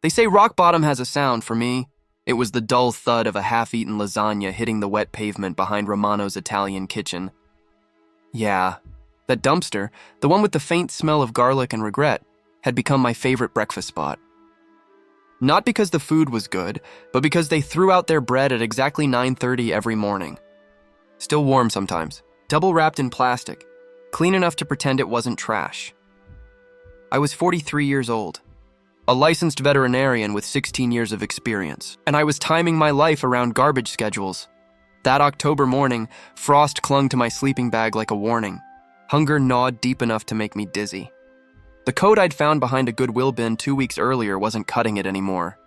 They say rock bottom has a sound. For me, it was the dull thud of a half-eaten lasagna hitting the wet pavement behind Romano's Italian kitchen. Yeah, that dumpster, the one with the faint smell of garlic and regret, had become my favorite breakfast spot. Not because the food was good, but because they threw out their bread at exactly 9:30 every morning. Still warm sometimes, double wrapped in plastic, clean enough to pretend it wasn't trash. I was 43 years old, a licensed veterinarian with 16 years of experience, and I was timing my life around garbage schedules. That October morning, frost clung to my sleeping bag like a warning. Hunger gnawed deep enough to make me dizzy. The coat I'd found behind a Goodwill bin 2 weeks earlier wasn't cutting it anymore.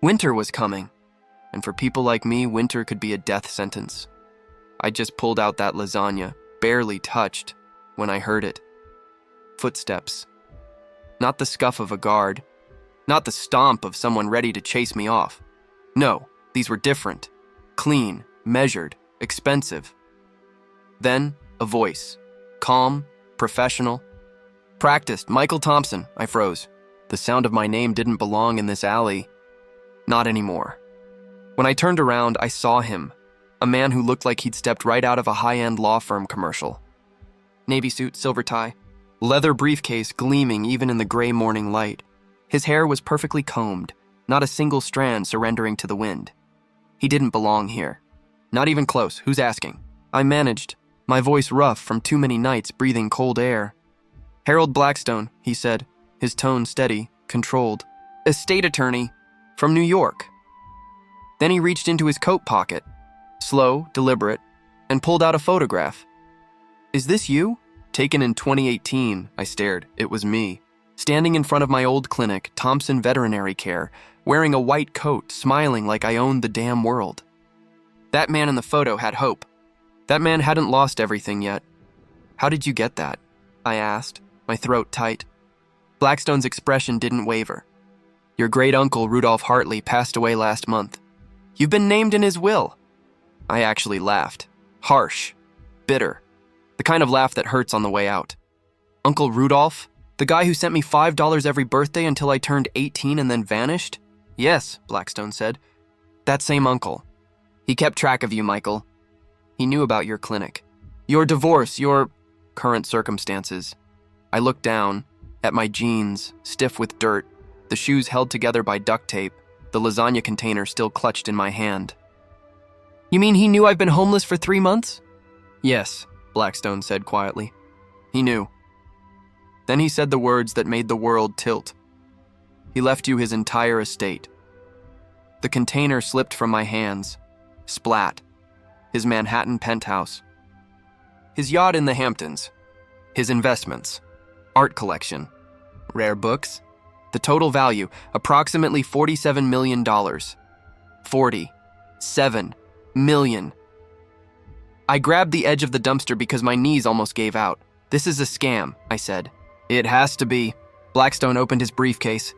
Winter was coming, and for people like me, winter could be a death sentence. I just pulled out that lasagna, barely touched, when I heard it. Footsteps. Not the scuff of a guard, not the stomp of someone ready to chase me off. No, these were different. Clean, measured, expensive. Then, a voice. Calm, professional. Practiced, Michael Thompson. I froze. The sound of my name didn't belong in this alley. Not anymore. When I turned around, I saw him. A man who looked like he'd stepped right out of a high-end law firm commercial. Navy suit, silver tie, leather briefcase gleaming even in the gray morning light. His hair was perfectly combed, not a single strand surrendering to the wind. He didn't belong here. Not even close. Who's asking? I managed, my voice rough from too many nights breathing cold air. Harold Blackstone, he said, his tone steady, controlled. Estate attorney, from New York. Then he reached into his coat pocket, slow, deliberate, and pulled out a photograph. Is this you? Taken in 2018, I stared. It was me. Standing in front of my old clinic, Thompson Veterinary Care, wearing a white coat, smiling like I owned the damn world. That man in the photo had hope. That man hadn't lost everything yet. How did you get that? I asked, my throat tight. Blackstone's expression didn't waver. Your great-uncle, Rudolph Hartley, passed away last month. You've been named in his will. I actually laughed. Harsh. Bitter. The kind of laugh that hurts on the way out. Uncle Rudolph? The guy who sent me $5 every birthday until I turned 18 and then vanished? Yes, Blackstone said. That same uncle. He kept track of you, Michael. He knew about your clinic. Your divorce, your current circumstances. I looked down at my jeans, stiff with dirt, the shoes held together by duct tape, the lasagna container still clutched in my hand. You mean he knew I've been homeless for 3 months? Yes, Blackstone said quietly. He knew. Then he said the words that made the world tilt. He left you his entire estate. The container slipped from my hands. Splat. His Manhattan penthouse. His yacht in the Hamptons. His investments. Art collection. Rare books. The total value, approximately $47 million. 47 million. I grabbed the edge of the dumpster because my knees almost gave out. This is a scam, I said. It has to be. Blackstone opened his briefcase.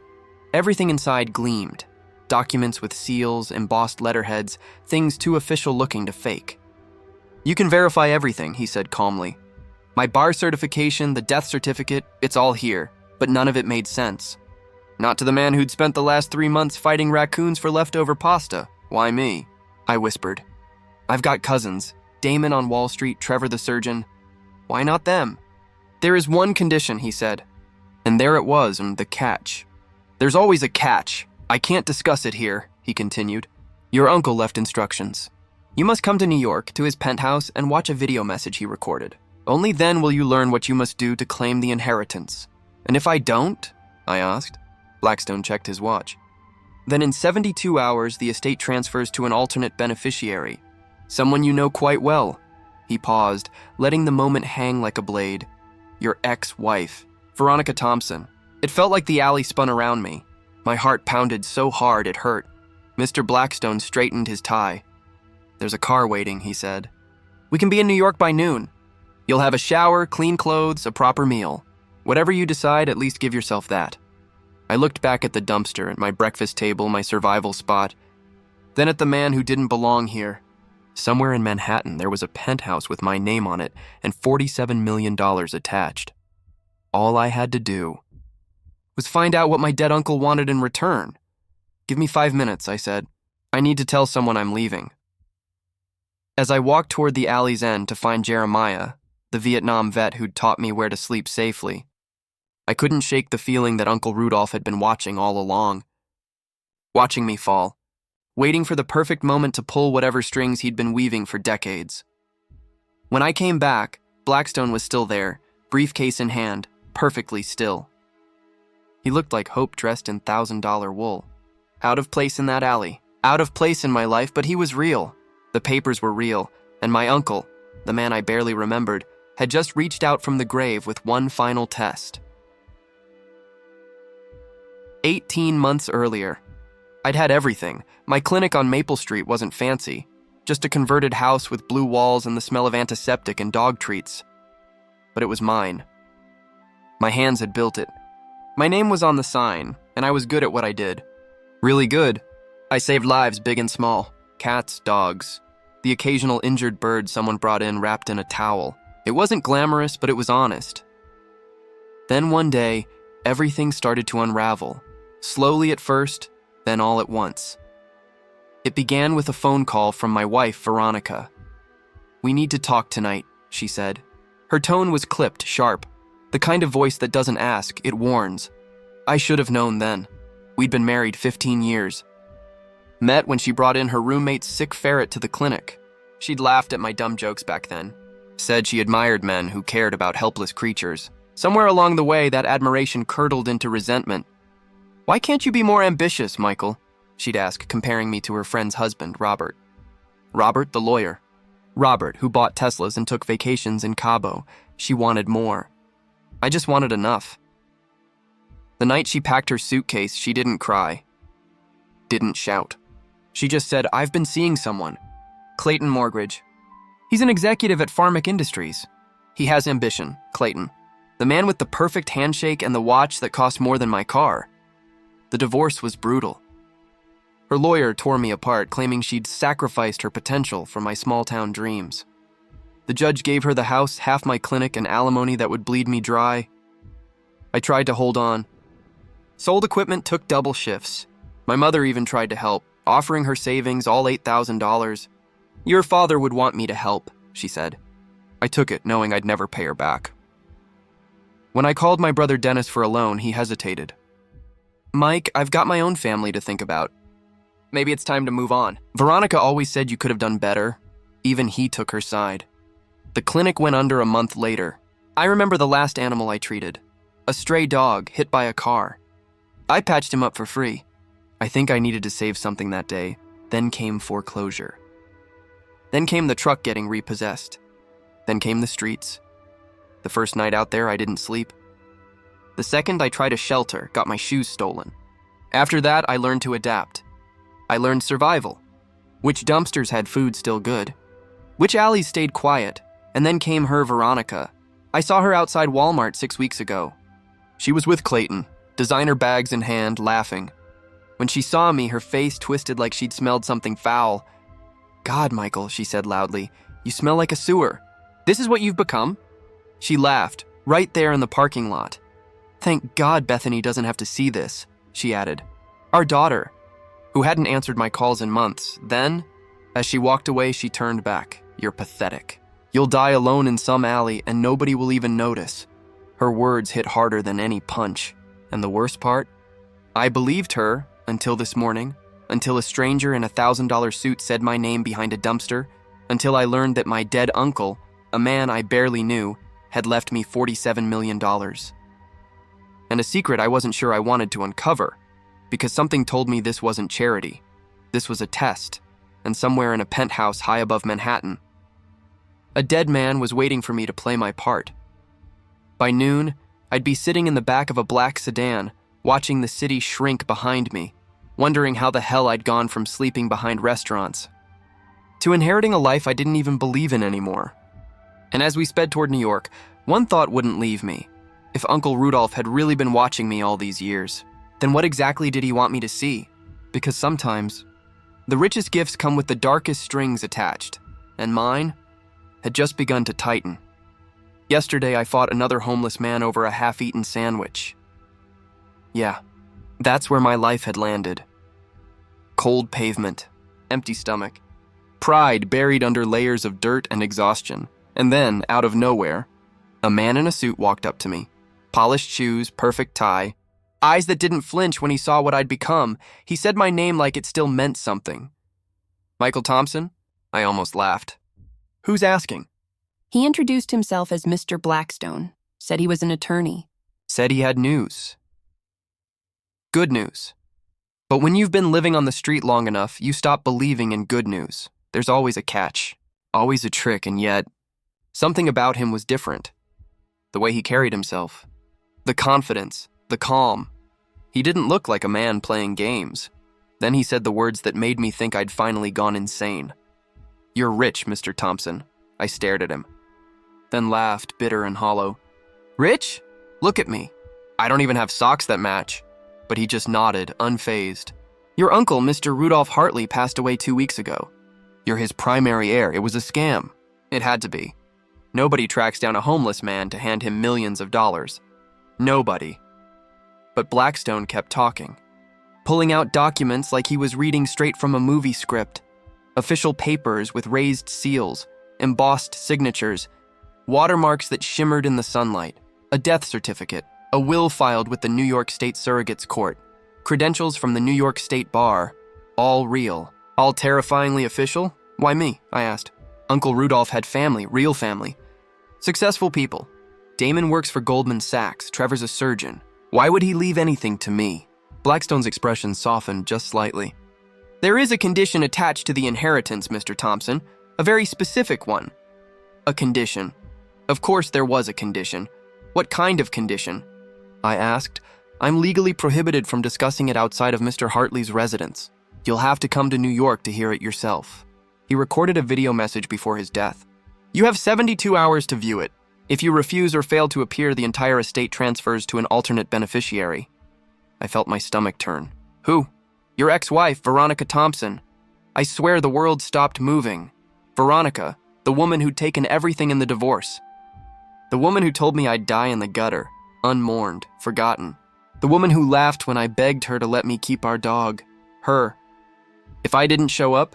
Everything inside gleamed. Documents with seals, embossed letterheads, things too official looking to fake. You can verify everything, he said calmly. My bar certification, the death certificate, it's all here, but none of it made sense. Not to the man who'd spent the last 3 months fighting raccoons for leftover pasta. Why me? I whispered. I've got cousins, Damon on Wall Street, Trevor the surgeon. Why not them? There is one condition, he said. And there it was, and the catch. There's always a catch. I can't discuss it here, he continued. Your uncle left instructions. You must come to New York, to his penthouse, and watch a video message he recorded. Only then will you learn what you must do to claim the inheritance. And if I don't? I asked. Blackstone checked his watch. Then in 72 hours, the estate transfers to an alternate beneficiary. Someone you know quite well. He paused, letting the moment hang like a blade. Your ex-wife, Veronica Thompson. It felt like the alley spun around me. My heart pounded so hard it hurt. Mr. Blackstone straightened his tie. There's a car waiting, he said. We can be in New York by noon. You'll have a shower, clean clothes, a proper meal. Whatever you decide, at least give yourself that. I looked back at the dumpster, at my breakfast table, my survival spot. Then at the man who didn't belong here. Somewhere in Manhattan, there was a penthouse with my name on it and $47 million attached. All I had to do was find out what my dead uncle wanted in return. Give me 5 minutes, I said. I need to tell someone I'm leaving. As I walked toward the alley's end to find Jeremiah, the Vietnam vet who'd taught me where to sleep safely, I couldn't shake the feeling that Uncle Rudolph had been watching all along. Watching me fall, waiting for the perfect moment to pull whatever strings he'd been weaving for decades. When I came back, Blackstone was still there, briefcase in hand, perfectly still. He looked like Hope dressed in $1,000 wool. Out of place in that alley, out of place in my life, but he was real. The papers were real, and my uncle, the man I barely remembered, had just reached out from the grave with one final test. 18 months earlier, I'd had everything. My clinic on Maple Street wasn't fancy, just a converted house with blue walls and the smell of antiseptic and dog treats. But it was mine. My hands had built it. My name was on the sign, and I was good at what I did. Really good. I saved lives big and small. Cats, dogs, the occasional injured bird someone brought in wrapped in a towel. It wasn't glamorous, but it was honest. Then one day, everything started to unravel. Slowly at first, then all at once. It began with a phone call from my wife, Veronica. "We need to talk tonight," she said. Her tone was clipped, sharp. The kind of voice that doesn't ask, it warns. I should have known then. We'd been married 15 years. Met when she brought in her roommate's sick ferret to the clinic. She'd laughed at my dumb jokes back then. Said she admired men who cared about helpless creatures. Somewhere along the way, that admiration curdled into resentment. "Why can't you be more ambitious, Michael?" she'd ask, comparing me to her friend's husband, Robert. Robert, the lawyer. Robert, who bought Teslas and took vacations in Cabo. She wanted more. I just wanted enough. The night she packed her suitcase, she didn't cry. Didn't shout. She just said, "I've been seeing someone. Clayton Morgridge. He's an executive at Pharmac Industries. He has ambition, Clayton. The man with the perfect handshake and the watch that cost more than my car." The divorce was brutal. Her lawyer tore me apart, claiming she'd sacrificed her potential for my small-town dreams. The judge gave her the house, half my clinic, and alimony that would bleed me dry. I tried to hold on. Sold equipment, took double shifts. My mother even tried to help, offering her savings, all $8,000. "Your father would want me to help," she said. I took it, knowing I'd never pay her back. When I called my brother Dennis for a loan, he hesitated. "Mike, I've got my own family to think about. Maybe it's time to move on. Veronica always said you could have done better." Even he took her side. The clinic went under a month later. I remember the last animal I treated. A stray dog hit by a car. I patched him up for free. I think I needed to save something that day. Then came foreclosure. Then came the truck getting repossessed. Then came the streets. The first night out there, I didn't sleep. The second, I tried a shelter, got my shoes stolen. After that, I learned to adapt. I learned survival. Which dumpsters had food still good. Which alleys stayed quiet. And then came her, Veronica. I saw her outside Walmart 6 weeks ago. She was with Clayton, designer bags in hand, laughing. When she saw me, her face twisted like she'd smelled something foul. "God, Michael," she said loudly, "you smell like a sewer. This is what you've become?" She laughed, right there in the parking lot. "Thank God Bethany doesn't have to see this," she added. "Our daughter," who hadn't answered my calls in months. Then, as she walked away, she turned back. "You're pathetic. You'll die alone in some alley and nobody will even notice." Her words hit harder than any punch. And the worst part? I believed her until this morning, until a stranger in a $1,000 suit said my name behind a dumpster, until I learned that my dead uncle, a man I barely knew, had left me $47 million. And a secret I wasn't sure I wanted to uncover, because something told me this wasn't charity. This was a test, and somewhere in a penthouse high above Manhattan, a dead man was waiting for me to play my part. By noon, I'd be sitting in the back of a black sedan, watching the city shrink behind me, wondering how the hell I'd gone from sleeping behind restaurants to inheriting a life I didn't even believe in anymore. And as we sped toward New York, one thought wouldn't leave me. If Uncle Rudolph had really been watching me all these years, then what exactly did he want me to see? Because sometimes, the richest gifts come with the darkest strings attached, and mine had just begun to tighten. Yesterday, I fought another homeless man over a half-eaten sandwich. Yeah, that's where my life had landed. Cold pavement, empty stomach, pride buried under layers of dirt and exhaustion. And then, out of nowhere, a man in a suit walked up to me. Polished shoes, perfect tie, eyes that didn't flinch when he saw what I'd become. He said my name like it still meant something. Michael Thompson? I almost laughed. Who's asking? He introduced himself as Mr. Blackstone, said he was an attorney. Said he had news. Good news. But when you've been living on the street long enough, you stop believing in good news. There's always a catch, always a trick, and yet, something about him was different. The way he carried himself, the confidence, the calm. He didn't look like a man playing games. Then he said the words that made me think I'd finally gone insane. You're rich, Mr. Thompson. I stared at him. Then laughed, bitter and hollow. Rich? Look at me. I don't even have socks that match. But he just nodded, unfazed. Your uncle, Mr. Rudolph Hartley, passed away 2 weeks ago. You're his primary heir. It was a scam. It had to be. Nobody tracks down a homeless man to hand him millions of dollars. Nobody. But Blackstone kept talking, pulling out documents like he was reading straight from a movie script. Official papers with raised seals, embossed signatures, watermarks that shimmered in the sunlight, a death certificate, a will filed with the New York State Surrogates Court, credentials from the New York State Bar, all real, all terrifyingly official? Why me? I asked. Uncle Rudolph had family, real family. Successful people. Damon works for Goldman Sachs, Trevor's a surgeon. Why would he leave anything to me? Blackstone's expression softened just slightly. There is a condition attached to the inheritance, Mr. Thompson, a very specific one. A condition. Of course there was a condition. What kind of condition? I asked. I'm legally prohibited from discussing it outside of Mr. Hartley's residence. You'll have to come to New York to hear it yourself. He recorded a video message before his death. You have 72 hours to view it. If you refuse or fail to appear, the entire estate transfers to an alternate beneficiary. I felt my stomach turn. Who? Your ex-wife, Veronica Thompson. I swear the world stopped moving. Veronica, the woman who'd taken everything in the divorce. The woman who told me I'd die in the gutter, unmourned, forgotten. The woman who laughed when I begged her to let me keep our dog. Her. If I didn't show up,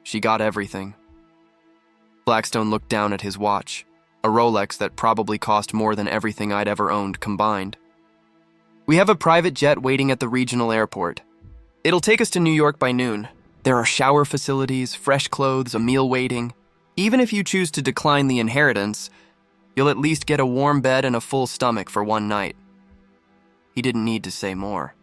she got everything. Blackstone looked down at his watch, a Rolex that probably cost more than everything I'd ever owned combined. We have a private jet waiting at the regional airport. It'll take us to New York by noon. There are shower facilities, fresh clothes, a meal waiting. Even if you choose to decline the inheritance, you'll at least get a warm bed and a full stomach for one night. He didn't need to say more.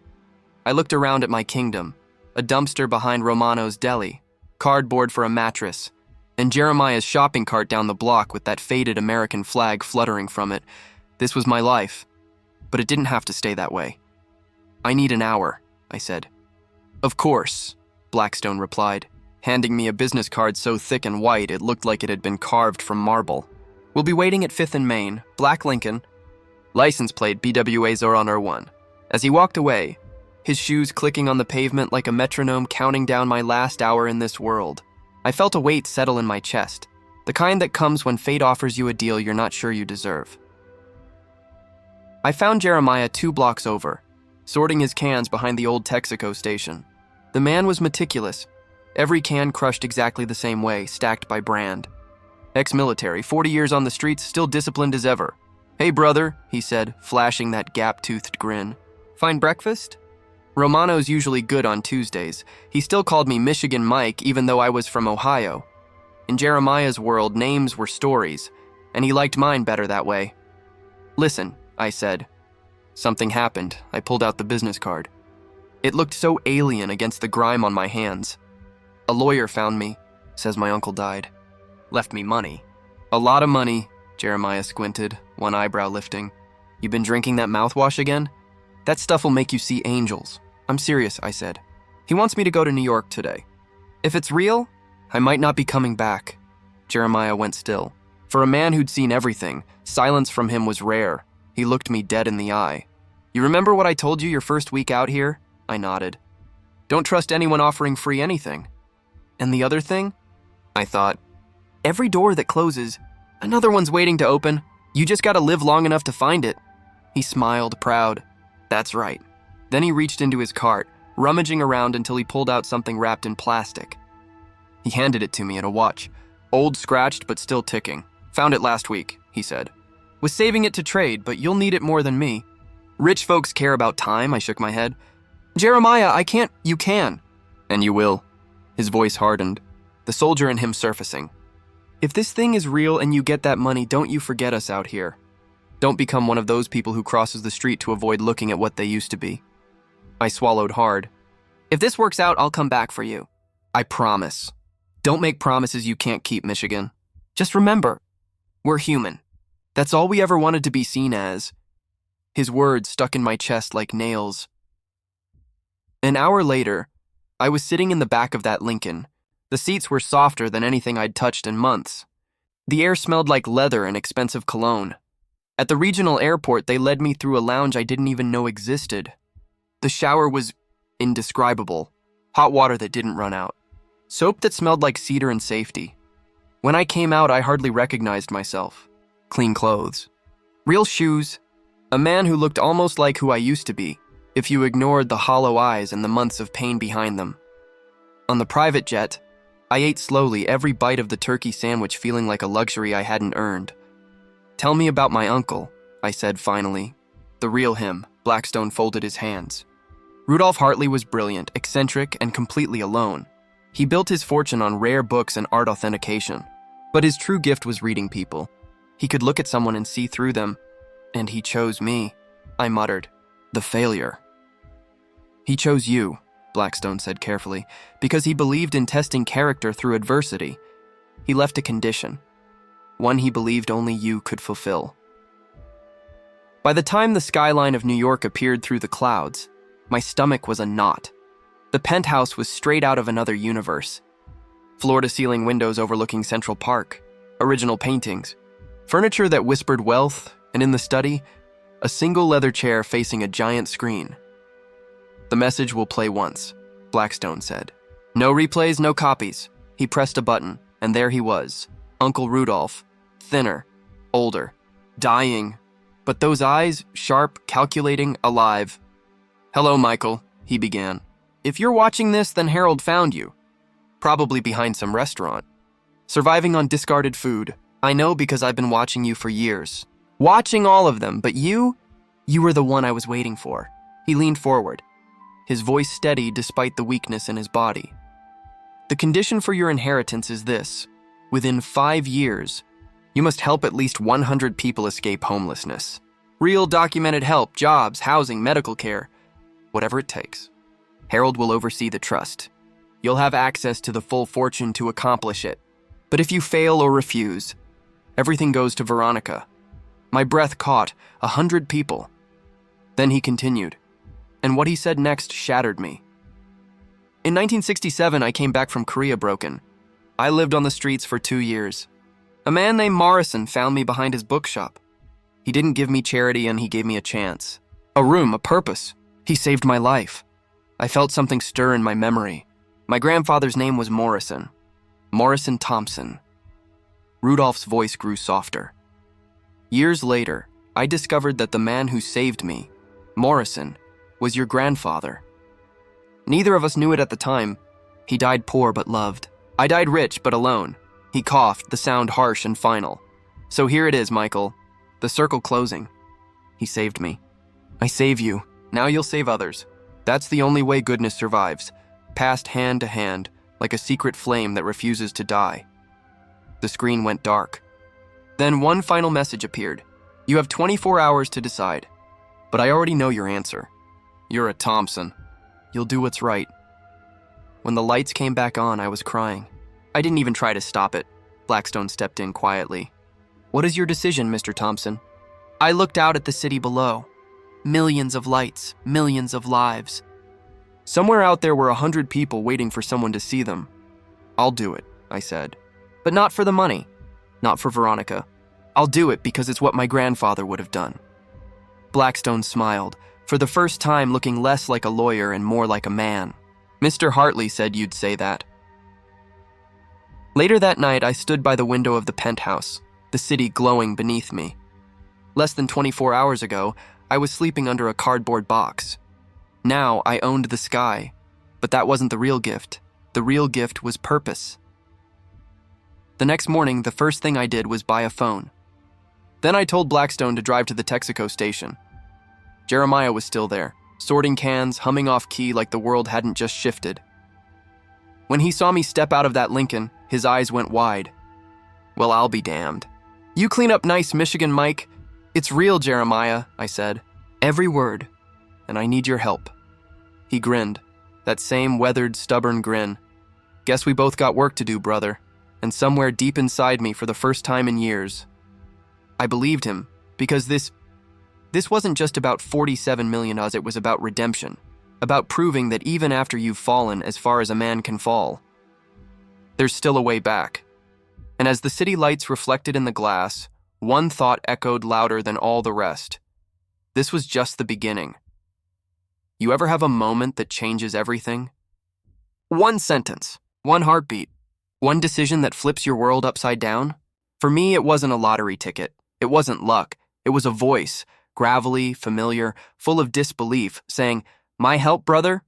I looked around at my kingdom, a dumpster behind Romano's deli, cardboard for a mattress, and Jeremiah's shopping cart down the block with that faded American flag fluttering from it. This was my life, but it didn't have to stay that way. I need an hour, I said. Of course, Blackstone replied, handing me a business card so thick and white it looked like it had been carved from marble. We'll be waiting at 5th and Main, Black Lincoln, license plate BWA Zoran 01. As he walked away, his shoes clicking on the pavement like a metronome counting down my last hour in this world, I felt a weight settle in my chest, the kind that comes when fate offers you a deal you're not sure you deserve. I found Jeremiah 2 blocks over, sorting his cans behind the old Texaco station. The man was meticulous, every can crushed exactly the same way, stacked by brand. Ex-military, 40 years on the streets, still disciplined as ever. Hey brother, he said, flashing that gap-toothed grin. Find breakfast? Romano's usually good on Tuesdays. He still called me Michigan Mike even though I was from Ohio. In Jeremiah's world, names were stories, and he liked mine better that way. Listen, I said. Something happened. I pulled out the business card. It looked so alien against the grime on my hands. A lawyer found me, says my uncle died. Left me money. A lot of money, Jeremiah squinted, one eyebrow lifting. You been drinking that mouthwash again? That stuff will make you see angels. I'm serious, I said. He wants me to go to New York today. If it's real, I might not be coming back. Jeremiah went still. For a man who'd seen everything, silence from him was rare. He looked me dead in the eye. You remember what I told you your first week out here? I nodded. Don't trust anyone offering free anything. And the other thing? I thought. Every door that closes, another one's waiting to open. You just gotta live long enough to find it. He smiled, proud. That's right. Then he reached into his cart, rummaging around until he pulled out something wrapped in plastic. He handed it to me at a watch. Old, scratched, but still ticking. Found it last week, he said. Was saving it to trade, but you'll need it more than me. Rich folks care about time, I shook my head. Jeremiah, I can't. You can. And you will. His voice hardened, the soldier in him surfacing. If this thing is real and you get that money, don't you forget us out here. Don't become one of those people who crosses the street to avoid looking at what they used to be. I swallowed hard. If this works out, I'll come back for you. I promise. Don't make promises you can't keep, Michigan. Just remember, we're human. That's all we ever wanted to be seen as. His words stuck in my chest like nails. An hour later, I was sitting in the back of that Lincoln. The seats were softer than anything I'd touched in months. The air smelled like leather and expensive cologne. At the regional airport, they led me through a lounge I didn't even know existed. The shower was indescribable. Hot water that didn't run out. Soap that smelled like cedar and safety. When I came out, I hardly recognized myself. Clean clothes. Real shoes. A man who looked almost like who I used to be, if you ignored the hollow eyes and the months of pain behind them. On the private jet, I ate slowly, every bite of the turkey sandwich feeling like a luxury I hadn't earned. Tell me about my uncle, I said finally. The real him. Blackstone folded his hands. Rudolph Hartley was brilliant, eccentric, and completely alone. He built his fortune on rare books and art authentication. But his true gift was reading people. He could look at someone and see through them. And he chose me, I muttered. The failure. He chose you, Blackstone said carefully, because he believed in testing character through adversity. He left a condition. One he believed only you could fulfill. By the time the skyline of New York appeared through the clouds, my stomach was a knot. The penthouse was straight out of another universe. Floor-to-ceiling windows overlooking Central Park, original paintings, furniture that whispered wealth, and in the study, a single leather chair facing a giant screen. The message will play once, Blackstone said. No replays, no copies. He pressed a button, and there he was, Uncle Rudolph, thinner, older, dying, but those eyes, sharp, calculating, alive. Hello, Michael, he began. If you're watching this, then Harold found you. Probably behind some restaurant. Surviving on discarded food. I know because I've been watching you for years. Watching all of them, but you were the one I was waiting for. He leaned forward, his voice steady despite the weakness in his body. The condition for your inheritance is this. Within 5 years, you must help at least 100 people escape homelessness. Real documented help, jobs, housing, medical care, whatever it takes. Harold will oversee the trust. You'll have access to the full fortune to accomplish it. But if you fail or refuse, everything goes to Veronica. My breath caught, 100 people. Then he continued, and what he said next shattered me. In 1967, I came back from Korea broken. I lived on the streets for 2 years. A man named Morrison found me behind his bookshop. He didn't give me charity and he gave me a chance. A room, a purpose. He saved my life. I felt something stir in my memory. My grandfather's name was Morrison. Morrison Thompson. Rudolph's voice grew softer. Years later, I discovered that the man who saved me, Morrison, was your grandfather. Neither of us knew it at the time. He died poor but loved. I died rich but alone. He coughed, the sound harsh and final. So here it is, Michael. The circle closing. He saved me. I save you. Now you'll save others. That's the only way goodness survives. Passed hand to hand, like a secret flame that refuses to die. The screen went dark. Then one final message appeared. You have 24 hours to decide. But I already know your answer. You're a Thompson. You'll do what's right. When the lights came back on, I was crying. I didn't even try to stop it. Blackstone stepped in quietly. What is your decision, Mr. Thompson? I looked out at the city below. Millions of lights, millions of lives. Somewhere out there were 100 people waiting for someone to see them. I'll do it, I said. But not for the money. Not for Veronica. I'll do it because it's what my grandfather would have done. Blackstone smiled, for the first time looking less like a lawyer and more like a man. Mr. Hartley said you'd say that. Later that night, I stood by the window of the penthouse, the city glowing beneath me. Less than 24 hours ago, I was sleeping under a cardboard box. Now I owned the sky, but that wasn't the real gift. The real gift was purpose. The next morning, the first thing I did was buy a phone. Then I told Blackstone to drive to the Texaco station. Jeremiah was still there, sorting cans, humming off key like the world hadn't just shifted. When he saw me step out of that Lincoln, his eyes went wide. "Well, I'll be damned. You clean up nice, Michigan Mike. It's real, Jeremiah," I said. "Every word. And I need your help." He grinned, that same weathered, stubborn grin. "Guess we both got work to do, brother." And somewhere deep inside me, for the first time in years, I believed him, because this wasn't just about 47 million us, it was about redemption, about proving that even after you've fallen as far as a man can fall, there's still a way back. And as the city lights reflected in the glass, one thought echoed louder than all the rest. This was just the beginning. You ever have a moment that changes everything? One sentence, one heartbeat, one decision that flips your world upside down? For me, it wasn't a lottery ticket. It wasn't luck. It was a voice, gravelly, familiar, full of disbelief, saying, "My help, brother?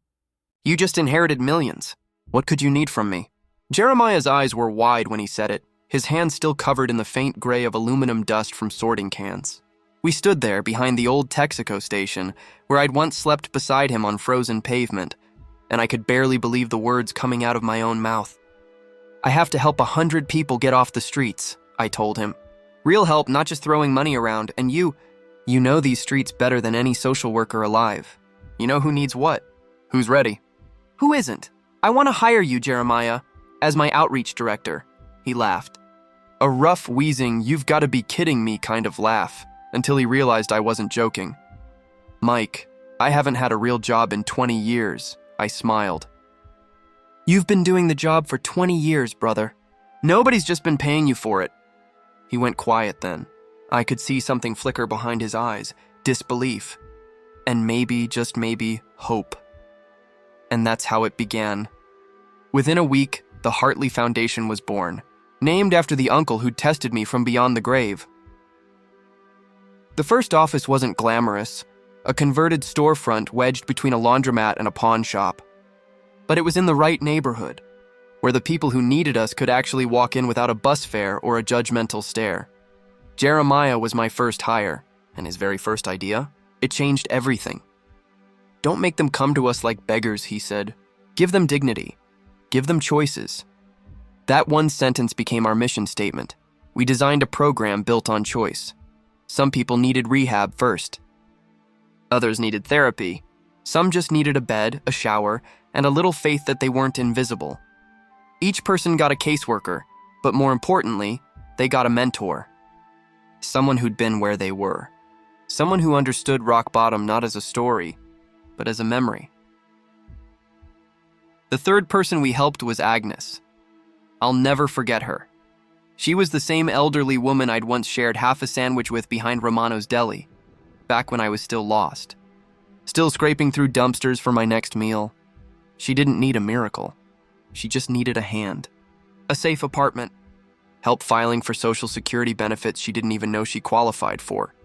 You just inherited millions. What could you need from me?" Jeremiah's eyes were wide when he said it, his hands still covered in the faint gray of aluminum dust from sorting cans. We stood there behind the old Texaco station, where I'd once slept beside him on frozen pavement, and I could barely believe the words coming out of my own mouth. "I have to help 100 people get off the streets," I told him. "Real help, not just throwing money around, and you know these streets better than any social worker alive. You know who needs what, who's ready. Who isn't? I want to hire you, Jeremiah, as my outreach director." He laughed. A rough, wheezing, "you've got to be kidding me" kind of laugh, until he realized I wasn't joking. "Mike, I haven't had a real job in 20 years, I smiled. "You've been doing the job for 20 years, brother. Nobody's just been paying you for it." He went quiet then. I could see something flicker behind his eyes, disbelief, and maybe, just maybe, hope. And that's how it began. Within a week, the Hartley Foundation was born, named after the uncle who'd tested me from beyond the grave. The first office wasn't glamorous, a converted storefront wedged between a laundromat and a pawn shop. But it was in the right neighborhood, where the people who needed us could actually walk in without a bus fare or a judgmental stare. Jeremiah was my first hire, and his very first idea, it changed everything. "Don't make them come to us like beggars," he said. "Give them dignity. Give them choices." That one sentence became our mission statement. We designed a program built on choice. Some people needed rehab first. Others needed therapy. Some just needed a bed, a shower, and a little faith that they weren't invisible. Each person got a caseworker, but more importantly, they got a mentor. Someone who'd been where they were. Someone who understood rock bottom not as a story, but as a memory. The third person we helped was Agnes. I'll never forget her. She was the same elderly woman I'd once shared half a sandwich with behind Romano's Deli, back when I was still lost. Still scraping through dumpsters for my next meal. She didn't need a miracle. She just needed a hand. A safe apartment. Help filing for Social Security benefits she didn't even know she qualified for.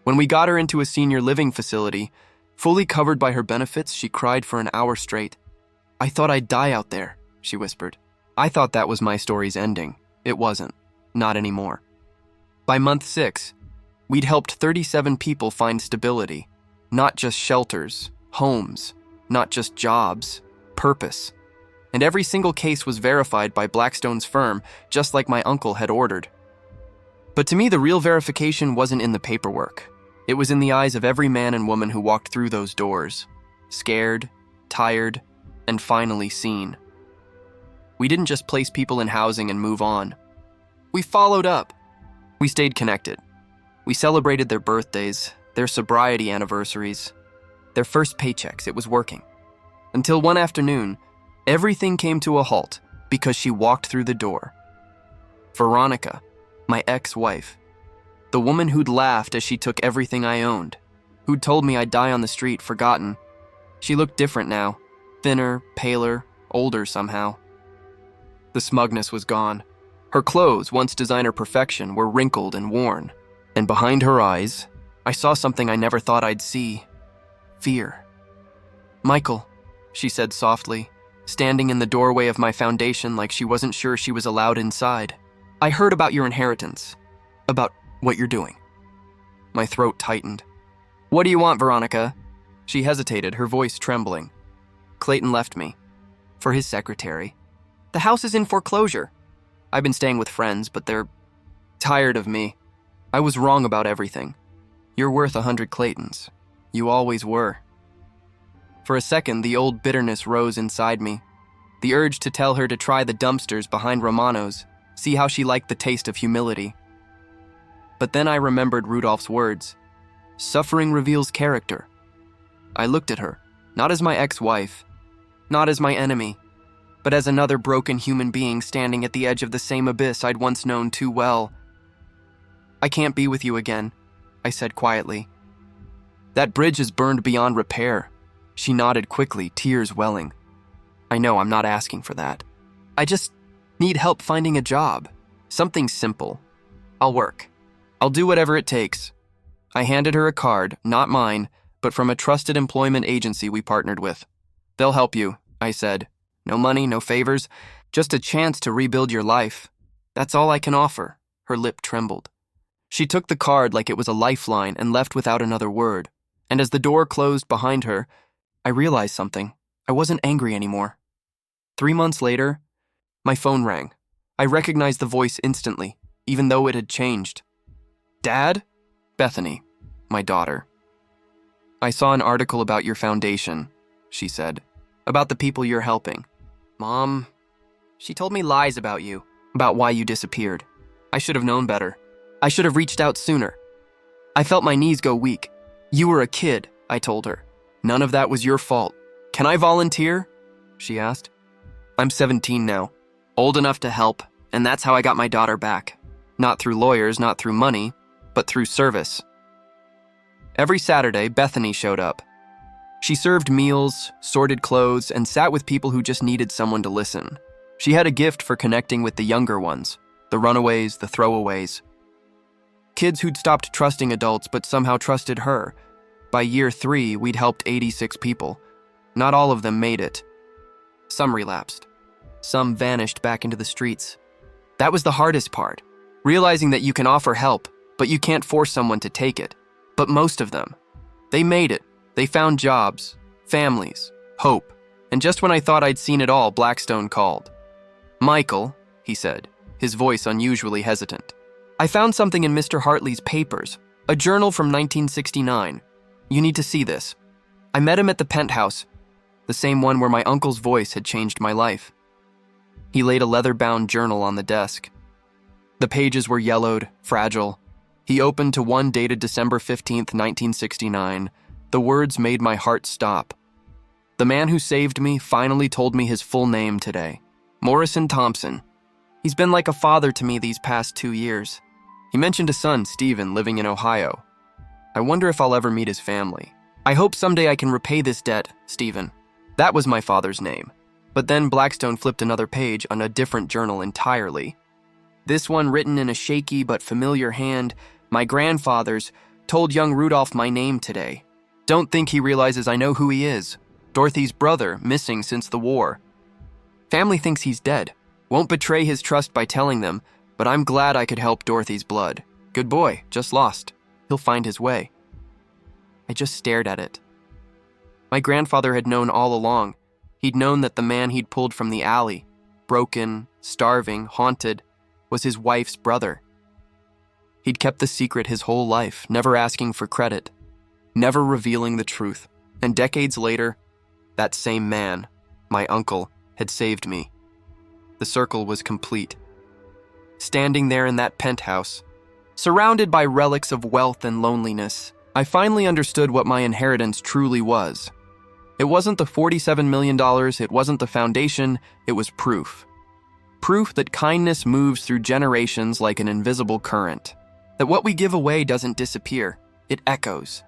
When we got her into a senior living facility, fully covered by her benefits, she cried for an hour straight. "I thought I'd die out there," she whispered. I thought that was my story's ending. It wasn't. Not anymore. By month 6, we'd helped 37 people find stability. Not just shelters, homes, not just jobs, purpose. And every single case was verified by Blackstone's firm, just like my uncle had ordered. But to me, the real verification wasn't in the paperwork. It was in the eyes of every man and woman who walked through those doors, scared, tired, and finally seen. We didn't just place people in housing and move on. We followed up. We stayed connected. We celebrated their birthdays, their sobriety anniversaries, their first paychecks. It was working. Until one afternoon, everything came to a halt because she walked through the door. Veronica, my ex-wife, the woman who'd laughed as she took everything I owned, who'd told me I'd die on the street, forgotten. She looked different now, thinner, paler, older somehow. The smugness was gone. Her clothes, once designer perfection, were wrinkled and worn. And behind her eyes, I saw something I never thought I'd see. Fear. Michael, she said softly, standing in the doorway of my foundation like she wasn't sure she was allowed inside. I heard about your inheritance, about what you're doing. My throat tightened. What do you want, Veronica? She hesitated, her voice trembling. Clayton left me. For his secretary. The house is in foreclosure. I've been staying with friends, but they're tired of me. I was wrong about everything. You're worth 100 Claytons. You always were. For a second, the old bitterness rose inside me. The urge to tell her to try the dumpsters behind Romano's, see how she liked the taste of humility. But then I remembered Rudolph's words. Suffering reveals character. I looked at her, not as my ex-wife, not as my enemy, but as another broken human being standing at the edge of the same abyss I'd once known too well. I can't be with you again, I said quietly. That bridge is burned beyond repair. She nodded quickly, tears welling. I know I'm not asking for that. I just need help finding a job. Something simple. I'll work. I'll do whatever it takes. I handed her a card, not mine, but from a trusted employment agency we partnered with. They'll help you, I said. No money, no favors, just a chance to rebuild your life. That's all I can offer. Her lip trembled. She took the card like it was a lifeline and left without another word. And as the door closed behind her, I realized something. I wasn't angry anymore. 3 months later, my phone rang. I recognized the voice instantly, even though it had changed. Dad? Bethany, my daughter. I saw an article about your foundation, she said, about the people you're helping. Mom, she told me lies about you, about why you disappeared. I should have known better. I should have reached out sooner. I felt my knees go weak. You were a kid, I told her. None of that was your fault. Can I volunteer? She asked. I'm 17 now, old enough to help, and that's how I got my daughter back. Not through lawyers, not through money, but through service. Every Saturday, Bethany showed up. She served meals, sorted clothes, and sat with people who just needed someone to listen. She had a gift for connecting with the younger ones, the runaways, the throwaways. Kids who'd stopped trusting adults but somehow trusted her. By year 3, we'd helped 86 people. Not all of them made it. Some relapsed. Some vanished back into the streets. That was the hardest part, realizing that you can offer help, but you can't force someone to take it. But most of them, they made it. They found jobs, families, hope. And just when I thought I'd seen it all, Blackstone called. Michael, he said, his voice unusually hesitant. I found something in Mr. Hartley's papers, a journal from 1969. You need to see this. I met him at the penthouse, the same one where my uncle's voice had changed my life. He laid a leather-bound journal on the desk. The pages were yellowed, fragile. He opened to one dated December 15th, 1969. The words made my heart stop. The man who saved me finally told me his full name today. Morrison Thompson. He's been like a father to me these past 2 years. He mentioned a son, Stephen, living in Ohio. I wonder if I'll ever meet his family. I hope someday I can repay this debt, Stephen. That was my father's name. But then Blackstone flipped another page on a different journal entirely. This one, written in a shaky but familiar hand, my grandfather's, told young Rudolph my name today. Don't think he realizes I know who he is. Dorothy's brother, missing since the war. Family thinks he's dead. Won't betray his trust by telling them, but I'm glad I could help Dorothy's blood. Good boy, just lost. He'll find his way. I just stared at it. My grandfather had known all along. He'd known that the man he'd pulled from the alley, broken, starving, haunted, was his wife's brother. He'd kept the secret his whole life, never asking for credit, never revealing the truth. And decades later, that same man, my uncle, had saved me. The circle was complete. Standing there in that penthouse, surrounded by relics of wealth and loneliness, I finally understood what my inheritance truly was. It wasn't the $47 million, it wasn't the foundation, it was proof. Proof that kindness moves through generations like an invisible current. That what we give away doesn't disappear, it echoes.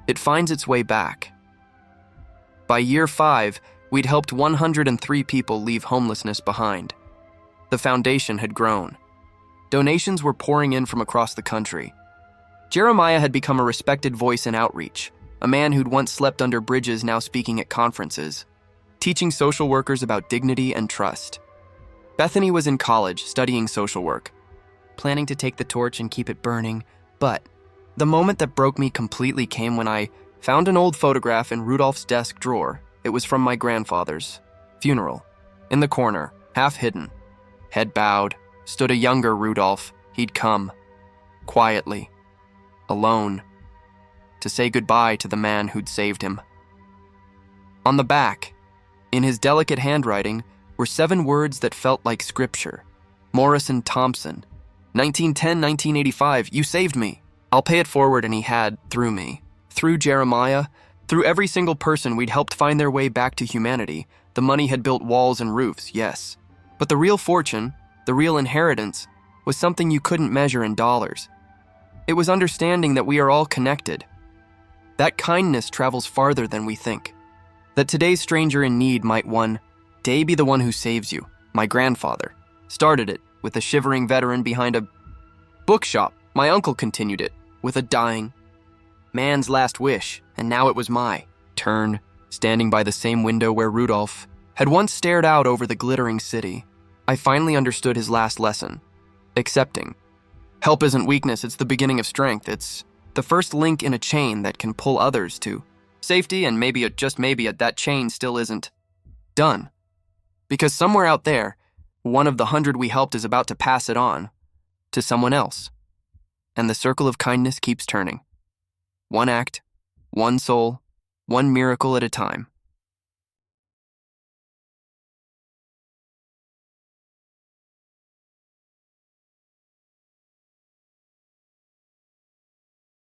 It finds its way back. By year 5, we'd helped 103 people leave homelessness behind. The foundation had grown. Donations were pouring in from across the country. Jeremiah had become a respected voice in outreach, a man who'd once slept under bridges now speaking at conferences, teaching social workers about dignity and trust. Bethany was in college studying social work, planning to take the torch and keep it burning, but the moment that broke me completely came when I found an old photograph in Rudolph's desk drawer. It was from my grandfather's funeral. In the corner, half hidden, head bowed, stood a younger Rudolph. He'd come, quietly, alone, to say goodbye to the man who'd saved him. On the back, in his delicate handwriting, were 7 words that felt like scripture. Morrison Thompson, 1910-1985, you saved me. I'll pay it forward, and he had, through me, through Jeremiah, through every single person we'd helped find their way back to humanity. The money had built walls and roofs, yes. But the real fortune, the real inheritance, was something you couldn't measure in dollars. It was understanding that we are all connected. That kindness travels farther than we think. That today's stranger in need might one day be the one who saves you. My grandfather started it with a shivering veteran behind a bookshop. My uncle continued it with a dying man's last wish, and now it was my turn, standing by the same window where Rudolph had once stared out over the glittering city. I finally understood his last lesson. Accepting. Help isn't weakness, it's the beginning of strength. It's the first link in a chain that can pull others to safety, and maybe, just maybe, that chain still isn't done. Because somewhere out there, one of the 100 we helped is about to pass it on to someone else. And the circle of kindness keeps turning. One act, one soul, one miracle at a time.